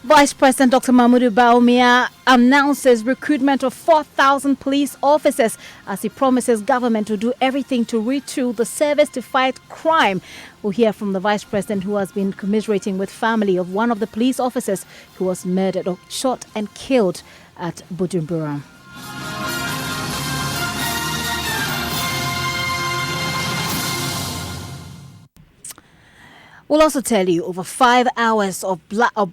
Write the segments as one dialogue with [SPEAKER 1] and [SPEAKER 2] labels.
[SPEAKER 1] Vice President Dr. Mahmoud Baumia announces recruitment of 4,000 police officers as he promises government to do everything to retool the service to fight crime. We'll hear from the Vice President, who has been commiserating with family of one of the police officers who was murdered or shot and killed at Bujumbura. We'll also tell you over 5 hours of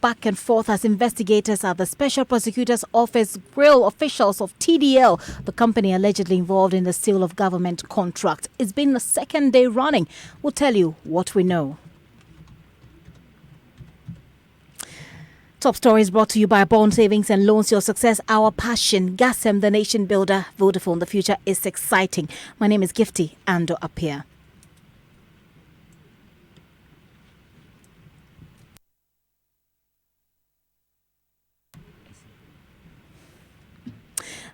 [SPEAKER 1] back and forth as investigators at the Special Prosecutor's Office grill officials of TDL, the company allegedly involved in the steal of government contract. It's been the second day running. We'll tell you what we know. Top Story is brought to you by Bond Savings and Loans, your success, our passion. GASM, the nation builder. Vodafone, the future is exciting. My name is Gifty Ando Apia.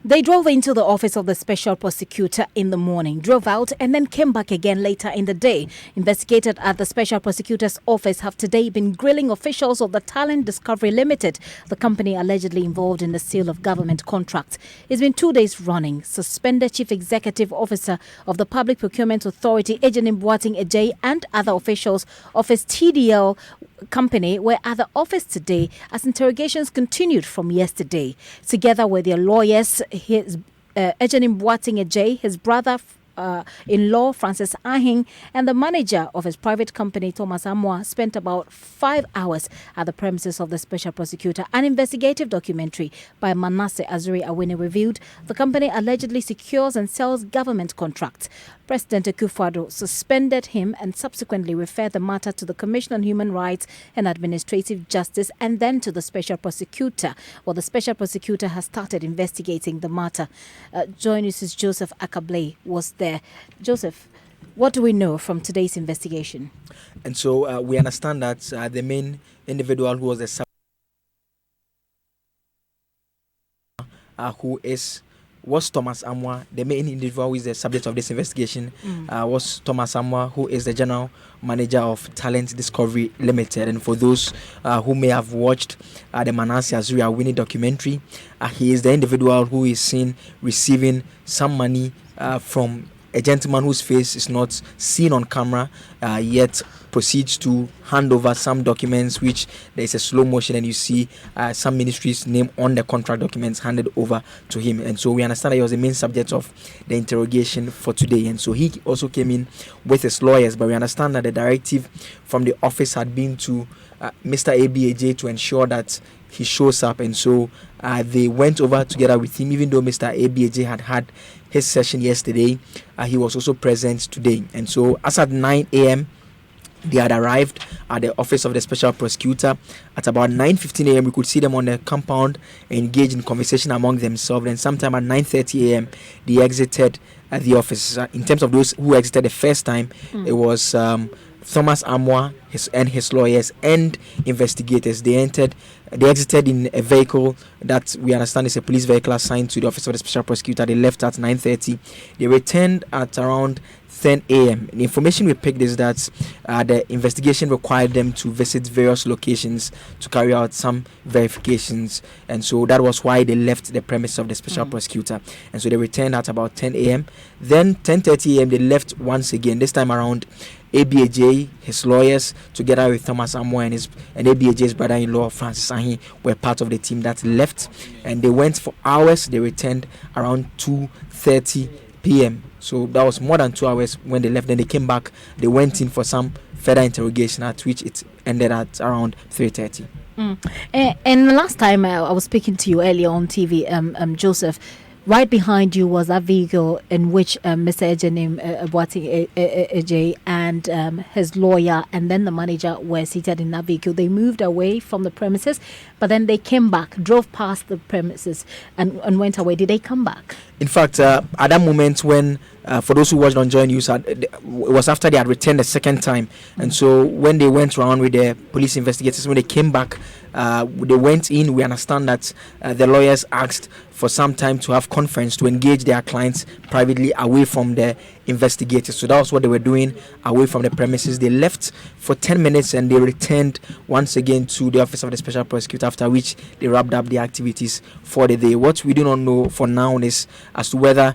[SPEAKER 1] They drove into the office of the special prosecutor in the morning, drove out and then came back again later in the day. Investigators at the special prosecutor's office have today been grilling officials of the Talent Discovery Limited, the company allegedly involved in the sale of government contracts. It's been 2 days running. Suspended Chief Executive Officer of the Public Procurement Authority, Ejenim Boating Ejay, and other officials of his TDL company were at the office today as interrogations continued from yesterday. Together with their lawyers, his Ejenim Boating Ejay, his brother in law Francis Ahing, and the manager of his private company Thomas Amwa spent about 5 hours at the premises of the special prosecutor. An investigative documentary by Manasseh Azuri Awene revealed the company allegedly secures and sells government contracts. President Akufo-Addo suspended him and subsequently referred the matter to the Commission on Human Rights and Administrative Justice and then to the special prosecutor. Well, the special prosecutor has started investigating the matter. Join us, Joseph Akable was there. Joseph, what do we know from today's investigation?
[SPEAKER 2] And so we understand that the main individual who was the was Thomas Amwa. The main individual who is the subject of this investigation was Thomas Amwa, who is the general manager of Talent Discovery Limited. And for those who may have watched the Manasseh Azuri Awene documentary, he is the individual who is seen receiving some money from a gentleman whose face is not seen on camera, yet proceeds to hand over some documents, which there is a slow motion and you see some ministry's name on the contract documents handed over to him. And so we understand that he was the main subject of the interrogation for today. And so he also came in with his lawyers, but we understand that the directive from the office had been to Mr. ABAJ to ensure that he shows up. And so they went over together with him, even though Mr. ABAJ had his session yesterday. He was also present today. And so as at 9 a.m., they had arrived at the office of the special prosecutor. At about 9:15 a.m., we could see them on the compound engaged in conversation among themselves. And sometime at 9:30 a.m., they exited the office. In terms of those who exited the first time, it was Thomas Amwa and his lawyers and investigators. They exited in a vehicle that we understand is a police vehicle assigned to the office of the special prosecutor. They left at 9:30. They returned at around 10 a.m. The information we picked is that the investigation required them to visit various locations to carry out some verifications, and so that was why they left the premise of the special prosecutor. And so they returned at about 10 a.m. Then 10:30 a.m. they left once again. This time around, ABAJ, his lawyers, together with Thomas Amwa and ABAJ's brother-in-law Francis Ahi, were part of the team that left, and they went for hours. They returned around 2:30 p.m. So that was more than 2 hours when they left. Then they came back. They went in for some further interrogation, at which it ended at around 3:30.
[SPEAKER 1] And the last time I was speaking to you earlier on TV, Joseph, right behind you was that vehicle in which Mr. Ejenim Boating Ejay and his lawyer and then the manager were seated in that vehicle. They moved away from the premises, but then they came back, drove past the premises and went away. Did they come back?
[SPEAKER 2] In fact, at that moment when, for those who watched on Joy News, it was after they had returned the second time. And so when they went around with the police investigators, when they came back, They went in. We understand that the lawyers asked for some time to have conference to engage their clients privately away from the investigators. So that was what they were doing away from the premises. They left for 10 minutes and they returned once again to the office of the special prosecutor, after which they wrapped up the activities for the day. What we do not know for now is as to whether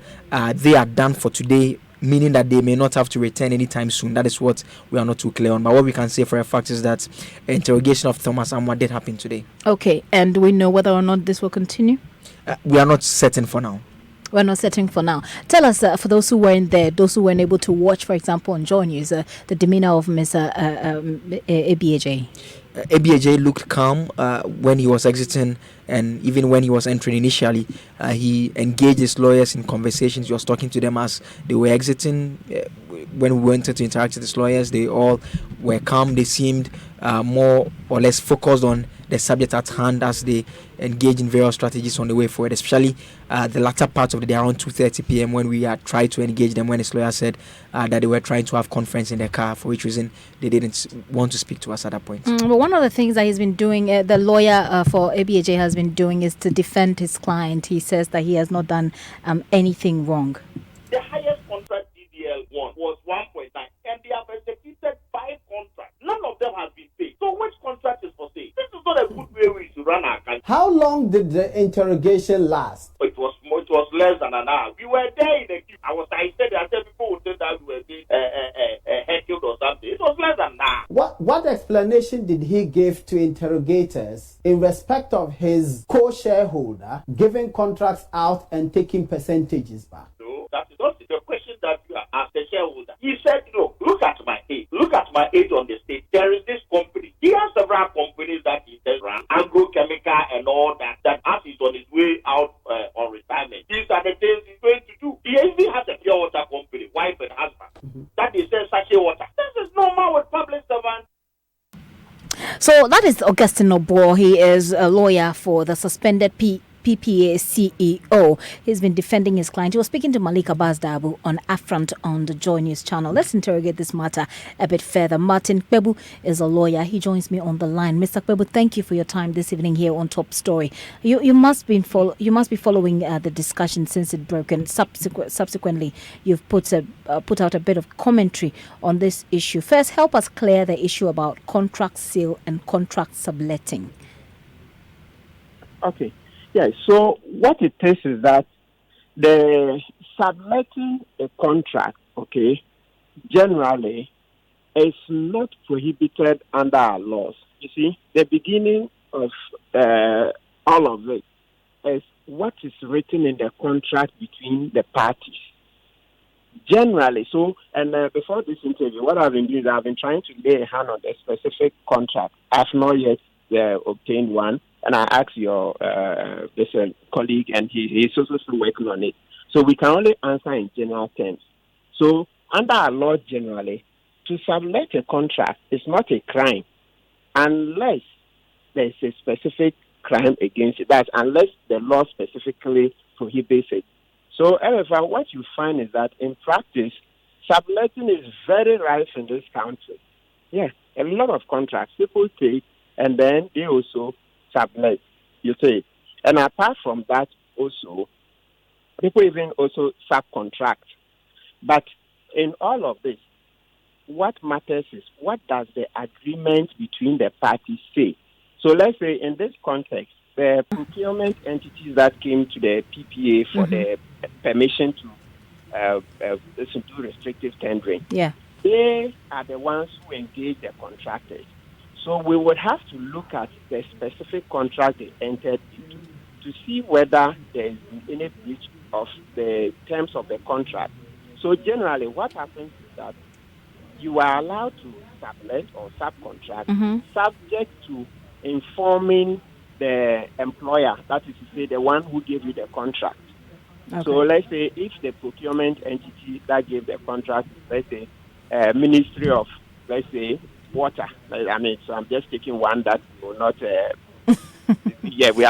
[SPEAKER 2] they are done for today, meaning that they may not have to return anytime soon. That is what we are not too clear on. But what we can say for a fact is that interrogation of Thomas Amwa did happen today.
[SPEAKER 1] Okay, and do we know whether or not this will continue?
[SPEAKER 2] We are not certain for now.
[SPEAKER 1] We're not certain for now. Tell us, for those who weren't there, those who weren't able to watch, for example, on Joy News, the demeanor of Mr. ABAJ.
[SPEAKER 2] ABAJ looked calm when he was exiting, and even when he was entering initially, he engaged his lawyers in conversations. He was talking to them as they were exiting. When we wanted to interact with his lawyers, they all were calm. They seemed more or less focused on the subject at hand as they engage in various strategies on the way forward, especially the latter part of the day around 2:30 p.m. when we tried to engage them, when his lawyer said that they were trying to have conference in their car, for which reason they didn't want to speak to us at that point.
[SPEAKER 1] But one of the things that he's been doing, the lawyer for ABAJ has been doing, is to defend his client. He says that he has not done anything wrong.
[SPEAKER 3] The highest contract DDL won was 1.9, and they have executed 5 contracts. None of them has been paid. So which contract is for sale? This is not a good way we should run our country.
[SPEAKER 4] How long did the interrogation last?
[SPEAKER 3] It was less than an hour. We were there in the queue. I said people would say that we were being heckled or something. It was less than an hour.
[SPEAKER 4] What explanation did he give to interrogators in respect of his co-shareholder giving contracts out and taking percentages back?
[SPEAKER 3] No, that is not the question that you are asked the shareholder. He said, no, look at my age. Look at my age on the state. There is this company. He has several companies that he says run, agrochemical and all that as he's on his way out on retirement. These are the things he's going to do. He even has a pure water company, wife and husband, that they sell sachet water. This is normal with public servants.
[SPEAKER 1] So that is Augustine Obo. He is a lawyer for the suspended PPA CEO. He's been defending his client. He was speaking to Malik Abbas Dabu on Affront on the Joy News channel. Let's interrogate this matter a bit further. Martin Kpebu is a lawyer. He joins me on the line. Mr. Kpebu, thank you for your time this evening here on Topstory. You must be following the discussion since it broke, and subsequently you've put out a bit of commentary on this issue. First, help us clear the issue about contract sale and contract subletting.
[SPEAKER 5] Okay. Yeah, so what it is that the subletting a contract, okay, generally is not prohibited under our laws. You see, the beginning of all of it is what is written in the contract between the parties. Generally, so, and before this interview, what I've been doing is I've been trying to lay a hand on the specific contract. I've not yet obtained one. And I asked your colleague, and he's also still working on it. So we can only answer in general terms. So under our law generally, to sublet a contract is not a crime unless there's a specific crime against it. That's unless the law specifically prohibits it. So, however, what you find is that in practice, subletting is very rife in this country. Yeah, a lot of contracts people take, and then they also sublet, you say. And apart from that, also, people even also subcontract. But in all of this, what matters is what does the agreement between the parties say? So let's say in this context, the procurement entities that came to the PPA for the permission to do restrictive tendering, they are the ones who engage the contractors. So we would have to look at the specific contract they entered into to see whether there is any breach of the terms of the contract. So generally what happens is that you are allowed to sublet or subcontract subject to informing the employer, that is to say the one who gave you the contract. Okay. So let's say if the procurement entity that gave the contract, let's say Ministry of, let's say, Water. I mean, so I'm just taking one that will not. I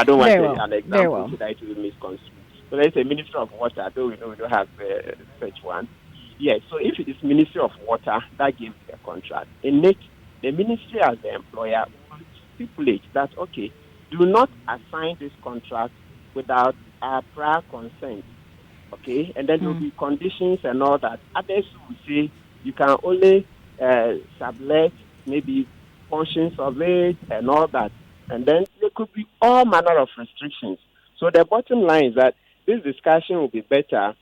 [SPEAKER 5] don't want to take an example so that it will be misconstrued. So let's say Ministry of Water, though we know we don't have such one. Yes, so if it is Ministry of Water that gives the contract, in it, the ministry as the employer would stipulate that, okay, do not assign this contract without our prior consent. Okay, and then there'll be conditions and all that. Others will say you can only sublet maybe portions of it and all that. And then there could be all manner of restrictions. So the bottom line is that this discussion will be better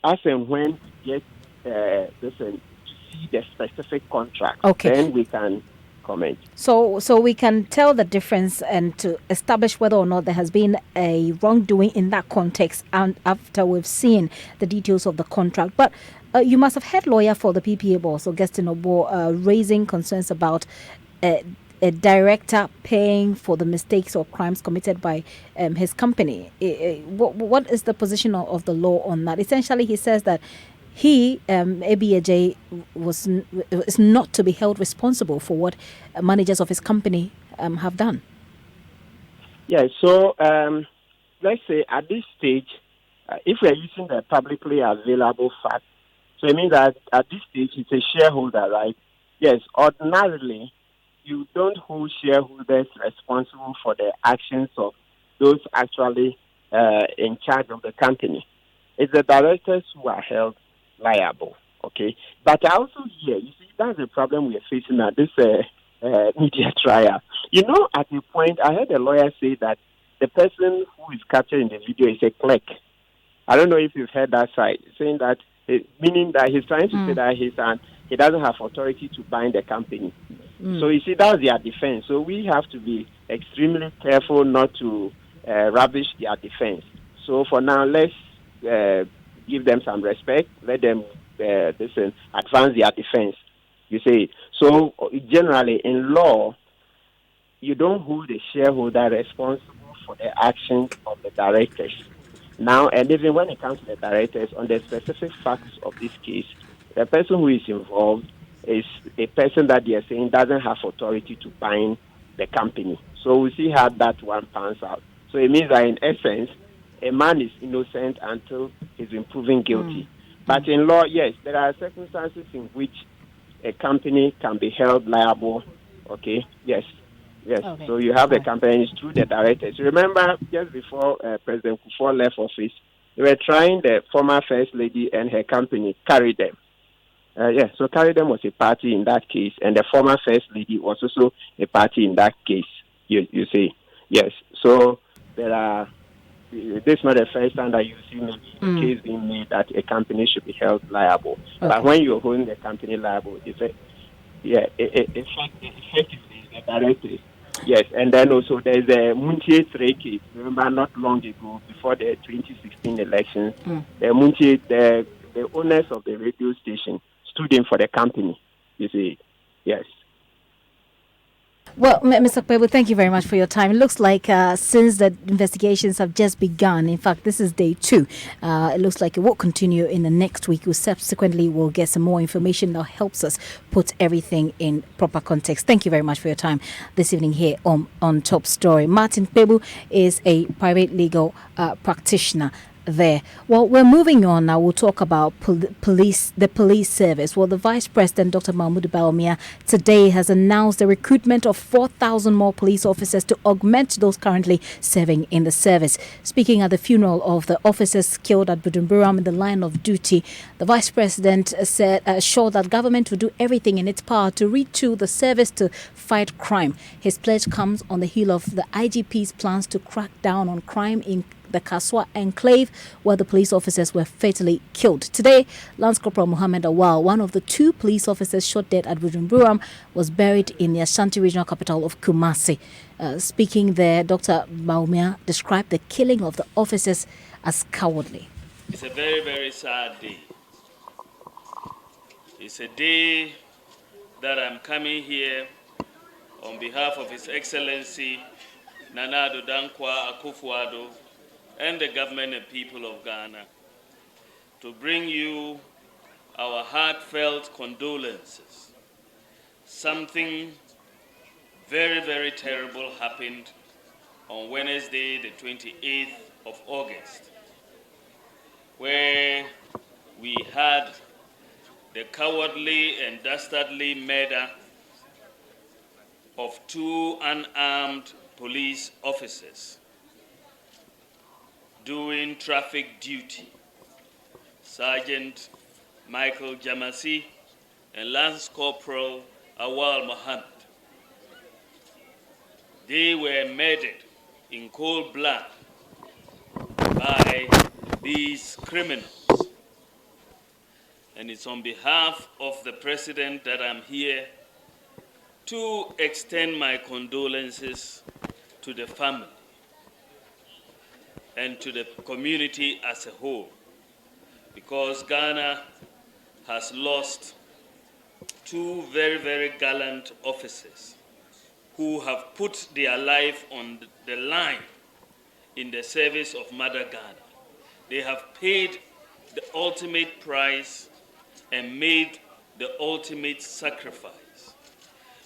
[SPEAKER 5] as and when we get to see the specific contract.
[SPEAKER 1] Okay.
[SPEAKER 5] Then we can comment.
[SPEAKER 1] So we can tell the difference and to establish whether or not there has been a wrongdoing in that context, and after we've seen the details of the contract. But you must have heard lawyer for the PPA boss, Augustine Obo, raising concerns about a director paying for the mistakes or crimes committed by his company. What is the position of the law on that? Essentially, he says that he, ABAJ, is not to be held responsible for what managers of his company have done.
[SPEAKER 5] Yeah, so let's say at this stage, if we're using the publicly available facts, so it means that at this stage, it's a shareholder, right? Yes, ordinarily, you don't hold shareholders responsible for the actions of those actually in charge of the company. It's the directors who are held liable, okay? But I also hear, you see, that's the problem we're facing at this media trial. You know, at a point, I heard a lawyer say that the person who is captured in the video is a clerk. I don't know if you've heard that side, saying that, meaning that he's trying to say that he doesn't have authority to bind the company. So you see, that's their defense. So we have to be extremely careful not to rubbish their defense. So for now, let's give them some respect. Let them advance their defense. You see, so generally in law, you don't hold the shareholder responsible for the actions of the directors. Now, and even when it comes to the directors, on the specific facts of this case, the person who is involved is a person that they are saying doesn't have authority to bind the company. So we'll see how that one pans out. So it means that in essence, a man is innocent until he's been proven guilty. But in law, yes, there are circumstances in which a company can be held liable. Okay, yes. Okay. So you have the company through the directors. Remember, just before President Kufuor left office, they were trying the former First Lady and her company, Carry Them. So Carry Them was a party in that case, and the former First Lady was also a party in that case, you see. Yes. So there are, this is not the first time that you see a case being made that a company should be held liable. Okay. But when you're holding the company liable, effectively the directors. Yes, and then also there's the Muntie 3 case. Remember, not long ago, before the 2016 elections, the Muntie, the owners of the radio station stood in for the company. You see, yes.
[SPEAKER 1] Well, Mr. Kpebu, thank you very much for your time. It looks like since the investigations have just begun, in fact, this is day 2, it looks like it will continue in the next week. We subsequently will get some more information that helps us put everything in proper context. Thank you very much for your time this evening here on Top Story. Martin Kpebu is a private legal practitioner there. Well, we're moving on now. We'll talk about the police service. Well, the Vice President, Dr. Mahmoud Bawumia, today has announced the recruitment of 4,000 more police officers to augment those currently serving in the service. Speaking at the funeral of the officers killed at Budumburam in the line of duty, the Vice President said, assured that government will do everything in its power to retool the service to fight crime. His pledge comes on the heel of the IGP's plans to crack down on crime in the Kaswa enclave, where the police officers were fatally killed. Today, Lance Corporal Muhammad Awal, one of the 2 police officers shot dead at Budumburam, was buried in the Ashanti regional capital of Kumasi. Speaking there, Dr. Bawumia described the killing of the officers as cowardly.
[SPEAKER 6] It's a very, very sad day. It's a day that I'm coming here on behalf of His Excellency Nana Addo Dankwa Akufo-Addo and the government and people of Ghana to bring you our heartfelt condolences. Something very, very terrible happened on Wednesday, the 28th of August, where we had the cowardly and dastardly murder of 2 unarmed police officers doing traffic duty, Sergeant Michael Jamasi and Lance Corporal Awal Mohammed. They were murdered in cold blood by these criminals. And it's on behalf of the President that I'm here to extend my condolences to the family and to the community as a whole, because Ghana has lost 2 very, very gallant officers who have put their life on the line in the service of Mother Ghana. They have paid the ultimate price and made the ultimate sacrifice.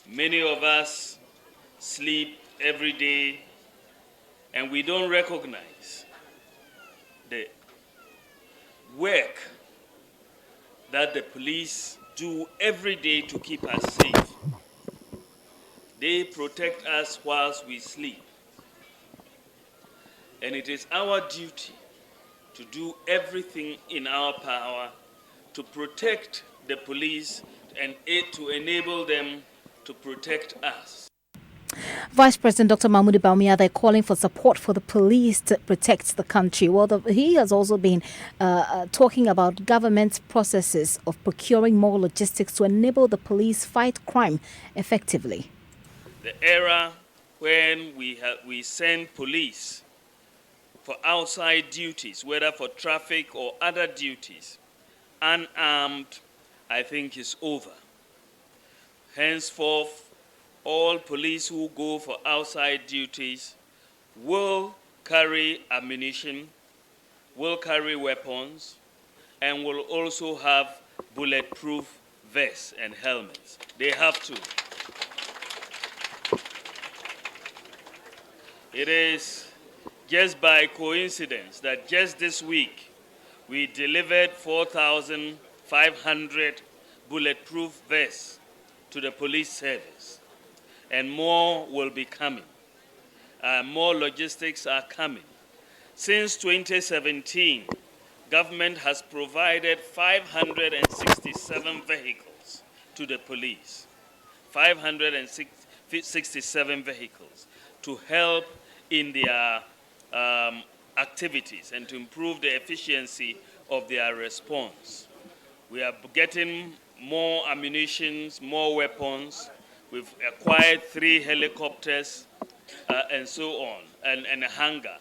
[SPEAKER 6] Many of us sleep every day and we don't recognize the work that the police do every day to keep us safe. They protect us whilst we sleep. And it is our duty to do everything in our power to protect the police and to enable them to protect us.
[SPEAKER 1] Vice President Dr. Mahmoud Bawumia, they're calling for support for the police to protect the country. Well, he has also been talking about government processes of procuring more logistics to enable the police fight crime effectively.
[SPEAKER 6] The era when we send police for outside duties, whether for traffic or other duties, unarmed, I think is over. Henceforth, all police who go for outside duties will carry ammunition, will carry weapons, and will also have bulletproof vests and helmets. They have to. It is just by coincidence that just this week we delivered 4,500 bulletproof vests to the police service, and more will be coming. More logistics are coming. Since 2017, government has provided 567 vehicles to the police. 567 vehicles to help in their activities and to improve the efficiency of their response. We are getting more ammunition, more weapons. We've acquired 3 helicopters and so on, and a hangar.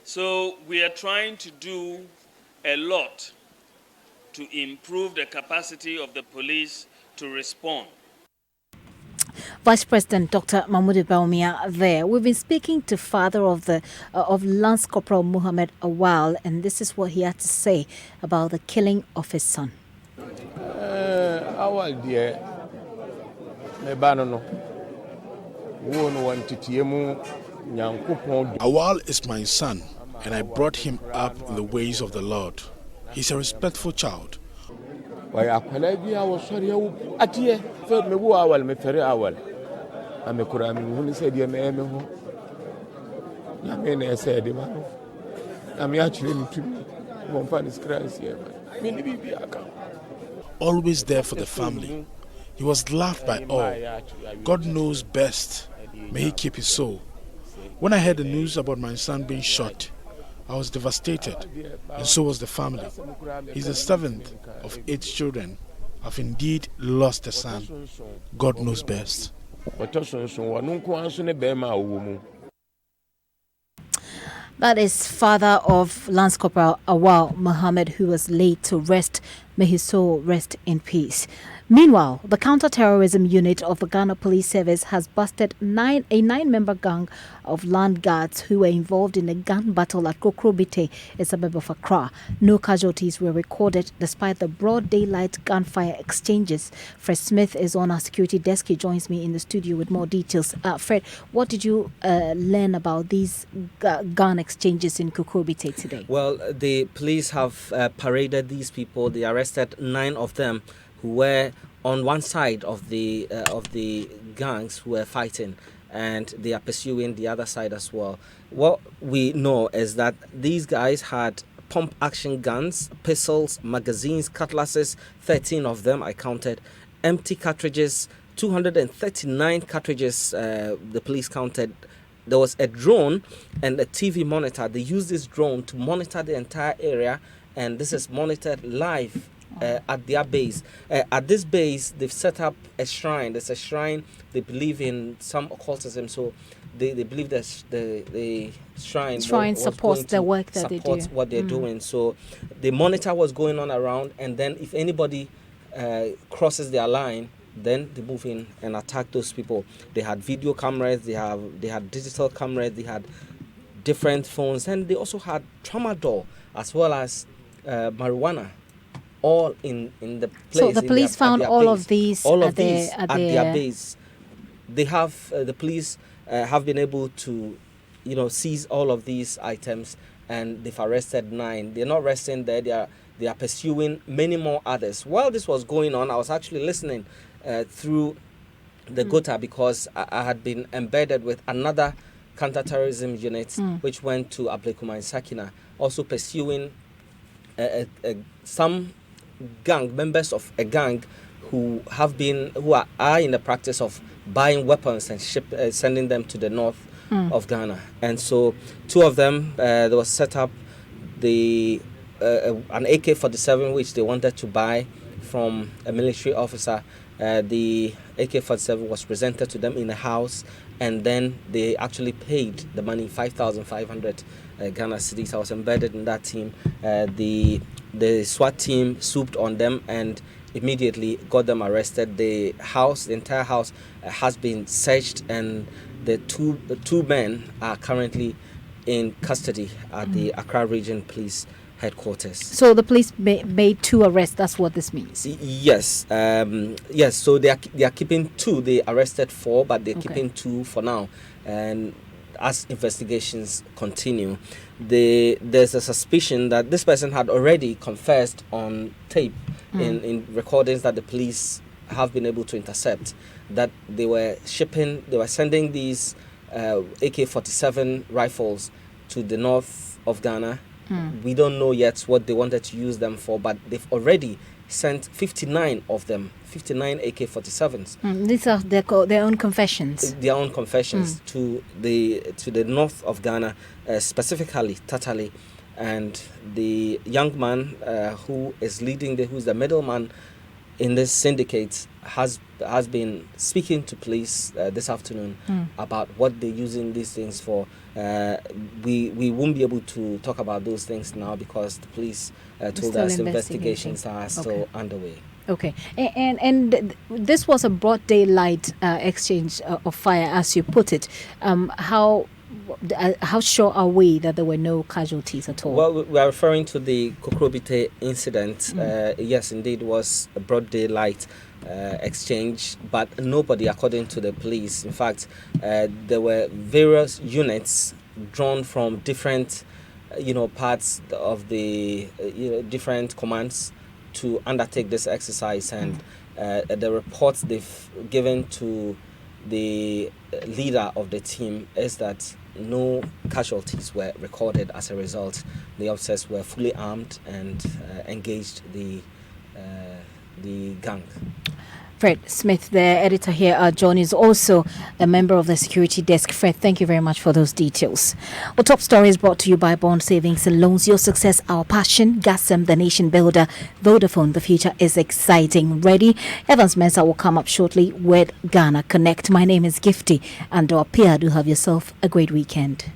[SPEAKER 6] So we are trying to do a lot to improve the capacity of the police to respond.
[SPEAKER 1] Vice President Dr. Mahmoud Bawumia there. We've been speaking to father of Lance Corporal Mohammed Awal, and this is what he had to say about the killing of his son.
[SPEAKER 7] Awal dear,
[SPEAKER 8] Awal is my son, and I brought him up in the ways of the Lord. He's a respectful child. Always there for the family. He was loved by all. God knows best. May he keep his soul. When I heard the news about my son being shot, I was devastated, and so was the family. He's the 7th of 8 children. I've indeed lost a son. God knows best.
[SPEAKER 1] That is father of Lance Corporal Awal Mohammed, who was laid to rest. May his soul rest in peace. Meanwhile, the counter-terrorism unit of the Ghana Police Service has busted a 9-member gang of land guards who were involved in a gun battle at Kokrobite, a suburb of Accra. No casualties were recorded despite the broad daylight gunfire exchanges. Fred Smith is on our security desk. He joins me in the studio with more details. Fred, what did you learn about these gun exchanges in Kokrobite today?
[SPEAKER 9] Well, the police have paraded these people. They arrested 9 of them.
[SPEAKER 7] who were on one side of the gangs who were fighting, and they are pursuing the other side as well. What we know is that these guys had pump action guns, pistols, magazines, cutlasses, 13 of them I counted, empty cartridges, 239 cartridges the police counted. There was a drone and a TV monitor. They used this drone to monitor the entire area, and this is monitored live at their base. At this base, they've set up a shrine. There's a shrine. They believe in some occultism, so they believe that the shrine
[SPEAKER 1] supports the work that they do.
[SPEAKER 7] Supports what they're doing. So they monitor what's going on around, and then if anybody crosses their line, then they move in and attack those people. They had video cameras, they had digital cameras, they had different phones, and they also had tramadol as well as marijuana, all in the place.
[SPEAKER 1] So the police found all of these
[SPEAKER 7] at their base. They have the police have been able to, seize all of these items, and they've arrested 9. They're not resting there. They are pursuing many more others. While this was going on, I was actually listening through the Gota, because I had been embedded with another counter-terrorism unit which went to Ablekuma and Sakina, also pursuing some members of a gang who are in the practice of buying weapons and sending them to the north of Ghana. And so 2 of them, there was set up an AK-47 which they wanted to buy from a military officer. The AK-47 was presented to them in a house, and then they actually paid the money, 5,500 Ghana cedis. I was embedded in that team. The SWAT team swooped on them and immediately got them arrested. The entire house has been searched, and the two men are currently in custody at the Accra Region Police Headquarters.
[SPEAKER 1] So the police made 2 arrests. That's what this means.
[SPEAKER 7] Yes, yes. So they are keeping 2. They arrested 4, but they're keeping 2 for now. And as investigations continue, there's a suspicion that this person had already confessed on tape in recordings that the police have been able to intercept, that they were sending these AK-47 rifles to the north of Ghana. We don't know yet what they wanted to use them for, but they've already sent 59 of them, 59 AK-47s.
[SPEAKER 1] These are their own confessions.
[SPEAKER 7] Their own confessions to the north of Ghana, specifically Tatale, and the young man who is who's the middleman in this syndicate has been speaking to police this afternoon about what they're using these things for. We won't be able to talk about those things now because the police told us investigations are still underway.
[SPEAKER 1] Okay, and this was a broad daylight exchange of fire, as you put it. How sure are we that there were no casualties at all?
[SPEAKER 7] Well, we are referring to the Kokrobite incident. Yes, indeed, it was a broad daylight exchange, but nobody, according to the police. In fact, there were various units drawn from different, parts of the different commands to undertake this exercise, and the reports they've given to the leader of the team is that no casualties were recorded as a result. The officers were fully armed and engaged the gang.
[SPEAKER 1] Fred Smith, the editor here, John is also a member of the security desk. Fred, thank you very much for those details. Well, Top Story is brought to you by Bond Savings and Loans. Your success, our passion. Gasem, the nation builder. Vodafone, the future is exciting. Ready? Evans Mensah will come up shortly with Ghana Connect. My name is Gifty, and do have yourself a great weekend.